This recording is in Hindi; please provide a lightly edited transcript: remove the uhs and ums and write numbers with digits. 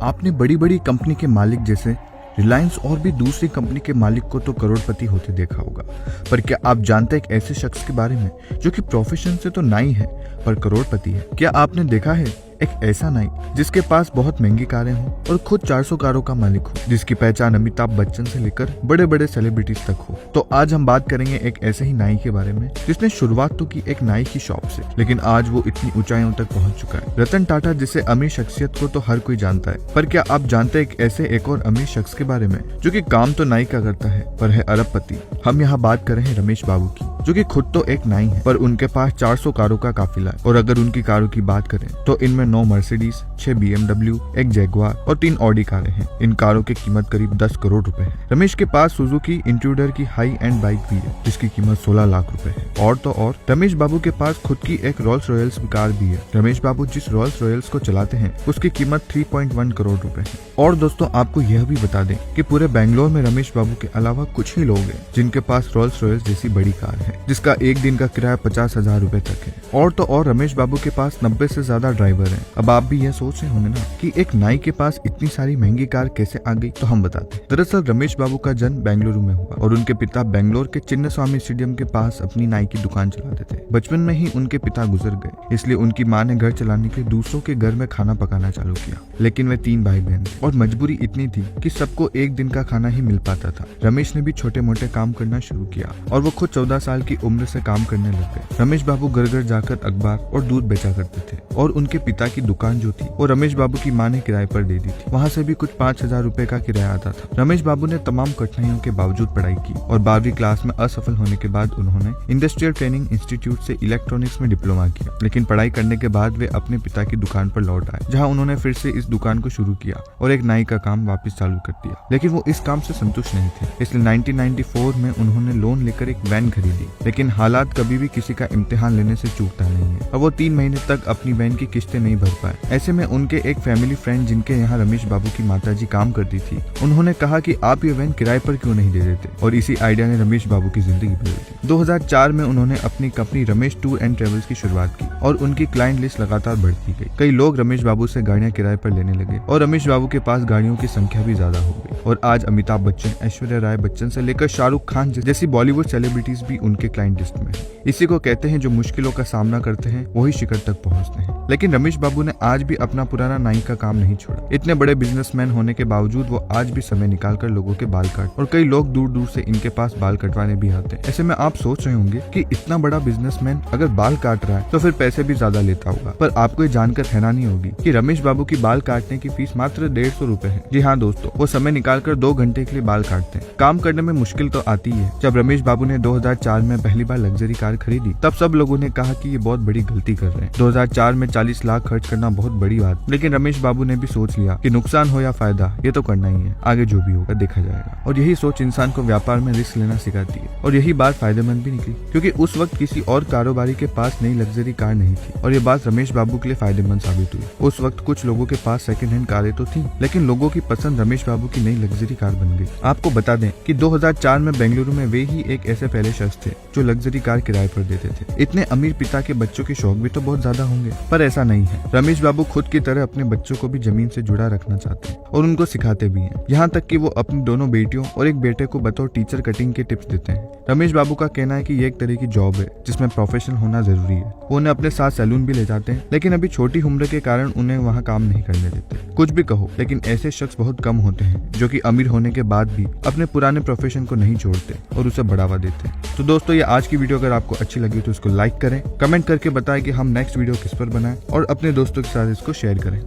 आपने बड़ी बड़ी कंपनी के मालिक जैसे रिलायंस और भी दूसरी कंपनी के मालिक को तो करोड़पति होते देखा होगा, पर क्या आप जानते हैं एक ऐसे शख्स के बारे में जो कि प्रोफेशन से तो नाई है पर करोड़पति है? क्या आपने देखा है एक ऐसा नाई जिसके पास बहुत महंगी कारें हों और खुद 400 कारों का मालिक हो, जिसकी पहचान अमिताभ बच्चन से लेकर बड़े बड़े सेलिब्रिटीज तक हो? तो आज हम बात करेंगे एक ऐसे ही नाई के बारे में जिसने शुरुआत तो की एक नाई की शॉप से, लेकिन आज वो इतनी ऊंचाइयों तक पहुंच चुका है। रतन टाटा जिसे अमीर शख्सियत को तो हर कोई जानता है, पर क्या आप जानते हैं एक ऐसे एक और अमीर शख्स के बारे में जो कि काम तो नाई का करता है पर है अरबपति? हम यहाँ बात कर रहे हैं रमेश बाबू की, जो कि खुद तो एक नाई है पर उनके पास 400 कारों का काफिला है। और अगर उनकी कारों की बात करें तो इनमें 9 मर्सिडीज, 6 BMW, 1 जैगुआर और 3 ऑडी कारें हैं। इन कारों की कीमत करीब 10 करोड़ रुपए है। रमेश के पास सुजुकी इंट्रूडर की हाई एंड बाइक भी है जिसकी कीमत 16 लाख रुपए है। और तो और रमेश बाबू के पास खुद की एक रोल्स रॉयल्स कार भी है। रमेश बाबू जिस रोल्स रॉयल्स को चलाते हैं उसकी कीमत 3.1 करोड़ रुपए है। और दोस्तों आपको यह भी बता दें कि पूरे बेंगलोर में रमेश बाबू के अलावा कुछ ही लोग हैं जिनके पास रोल्स रॉयल्स जैसी बड़ी कार है जिसका एक दिन का किराया 50,000 रुपए तक है। और तो और रमेश बाबू के पास 90 से ज्यादा ड्राइवर हैं। अब आप भी यह सोच रहे होंगे ना कि एक नाई के पास इतनी सारी महंगी कार कैसे आ गई, तो हम बताते हैं। दरअसल रमेश बाबू का जन्म बेंगलुरु में हुआ और उनके पिता बेंगलोर के चिन्नस्वामी स्टेडियम के पास अपनी नाई की दुकान चलाते थे। बचपन में ही उनके पिता गुजर गए, इसलिए उनकी माँ ने घर चलाने के लिए दूसरों के घर में खाना पकाना चालू किया। लेकिन वे 3 भाई बहन थे और मजबूरी इतनी थी कि सबको एक दिन का खाना ही मिल पाता था। रमेश ने भी छोटे मोटे काम करना शुरू किया और वो खुद 14 साल की उम्र से काम करने लग गए। रमेश बाबू घर घर जाकर अखबार और दूध बेचा करते थे और उनके पिता की दुकान जो थी वो रमेश बाबू की माँ ने किराए पर दे दी थी। वहाँ से भी कुछ 5,000 रुपए का किराया आता था। रमेश बाबू ने तमाम कठिनाइयों के बावजूद पढ़ाई की और 12वीं क्लास में असफल होने के बाद उन्होंने इंडस्ट्रियल ट्रेनिंग इंस्टीट्यूट से इलेक्ट्रॉनिक्स में डिप्लोमा किया। लेकिन पढ़ाई करने के बाद वे अपने पिता की दुकान पर लौट आए, जहाँ उन्होंने फिर से इस दुकान को शुरू किया और एक नाई का काम वापस चालू कर दिया। लेकिन वो इस काम से संतुष्ट नहीं थे, इसलिए 1994 में उन्होंने लोन लेकर एक वैन खरीदी। लेकिन हालात कभी भी किसी का इम्तिहान लेने से चूकता नहीं है और वो 3 महीने तक अपनी वैन की किस्तें नहीं भर पाए। ऐसे में उनके एक फैमिली फ्रेंड जिनके यहाँ रमेश बाबू की माताजी काम करती थी, उन्होंने कहा कि आप ये वैन किराए पर क्यों नहीं दे देते, और इसी आइडिया ने रमेश बाबू की जिंदगी बदल दी। 2004 में उन्होंने अपनी company Ramesh tour and travels की शुरुआत की और उनकी क्लाइंट लिस्ट लगातार बढ़ती गई। कई लोग रमेश बाबू से गाड़ियां किराए पर लेने लगे और रमेश बाबू के पास गाड़ियों की संख्या भी ज्यादा हो गई। और आज अमिताभ बच्चन, ऐश्वर्या राय बच्चन से लेकर शाहरुख खान जैसी बॉलीवुड सेलिब्रिटीज भी उनके क्लाइंट लिस्ट में है। इसी को कहते हैं जो मुश्किलों का सामना करते हैं वही शिखर तक पहुंचते हैं। लेकिन रमेश बाबू ने आज भी अपना पुराना नाई का काम नहीं छोड़ा। इतने बड़े बिजनेसमैन होने के बावजूद वो आज भी समय निकालकर लोगों के बाल काट, और कई लोग दूर दूर से इनके पास बाल कटवाने भी आते हैं। ऐसे में आप सोच रहे होंगे कि इतना बड़ा बिजनेसमैन अगर बाल काट रहा है तो फिर पैसे भी ज्यादा लेता होगा, पर आपको ये जानकर हैरानी होगी कि रमेश बाबू की बाल काटने की फीस मात्र 150 रुपए है। जी हाँ दोस्तों, वो समय निकालकर 2 घंटे के लिए बाल काटते हैं। काम करने में मुश्किल तो आती है। जब रमेश बाबू ने 2004 में पहली बार लग्जरी कार खरीदी तब सब लोगों ने कहा कि ये बहुत बड़ी गलती कर रहे हैं। 2004 में 40 लाख खर्च करना बहुत बड़ी बात, लेकिन रमेश बाबू ने भी सोच लिया कि नुकसान हो या फायदा ये तो करना ही है, आगे जो भी होगा देखा जाएगा। और यही सोच इंसान को व्यापार में रिस्क लेना सिखाती है और यही बात फायदेमंद भी निकली, क्योंकि उस वक्त किसी और कारोबारी के पास नई लग्जरी कार नहीं थी और ये बात रमेश बाबू के लिए फायदेमंद साबित हुई। उस वक्त कुछ लोगों के पास सेकंड हैंड कारें तो थी, लेकिन लोगों की पसंद रमेश बाबू की नई लग्जरी कार बन गई। आपको बता दें कि 2004 में बेंगलुरु में वे ही एक ऐसे पहले शख्स थे जो लग्जरी कार किराए पर देते थे। इतने अमीर पिता के बच्चों के शौक भी तो बहुत ज्यादा होंगे, पर ऐसा नहीं है। रमेश बाबू खुद की तरह अपने बच्चों को भी जमीन से जुड़ा रखना चाहते हैं और उनको सिखाते भी हैं। यहाँ तक कि वो अपनी दोनों बेटियों और एक बेटे को बतौर टीचर कटिंग के टिप्स देते हैं। रमेश बाबू का कहना है कि ये एक तरह की जॉब है जिसमें प्रोफेशनल होना जरूरी है। वो उन्हें अपने साथ सैलून भी ले जाते हैं, लेकिन अभी छोटी उम्र के कारण उन्हें वहाँ काम नहीं करने देते। कुछ भी कहो, लेकिन ऐसे शख्स बहुत कम होते हैं जो कि अमीर होने के बाद भी अपने पुराने प्रोफेशन को नहीं छोड़ते और उसे बढ़ावा देते हैं। तो दोस्तों ये आज की वीडियो अगर आपको अच्छी लगी तो इसको लाइक करें, कमेंट करके बताएं कि हम नेक्स्ट वीडियो किस पर बनाएं और अपने दोस्तों के साथ इसको शेयर करें।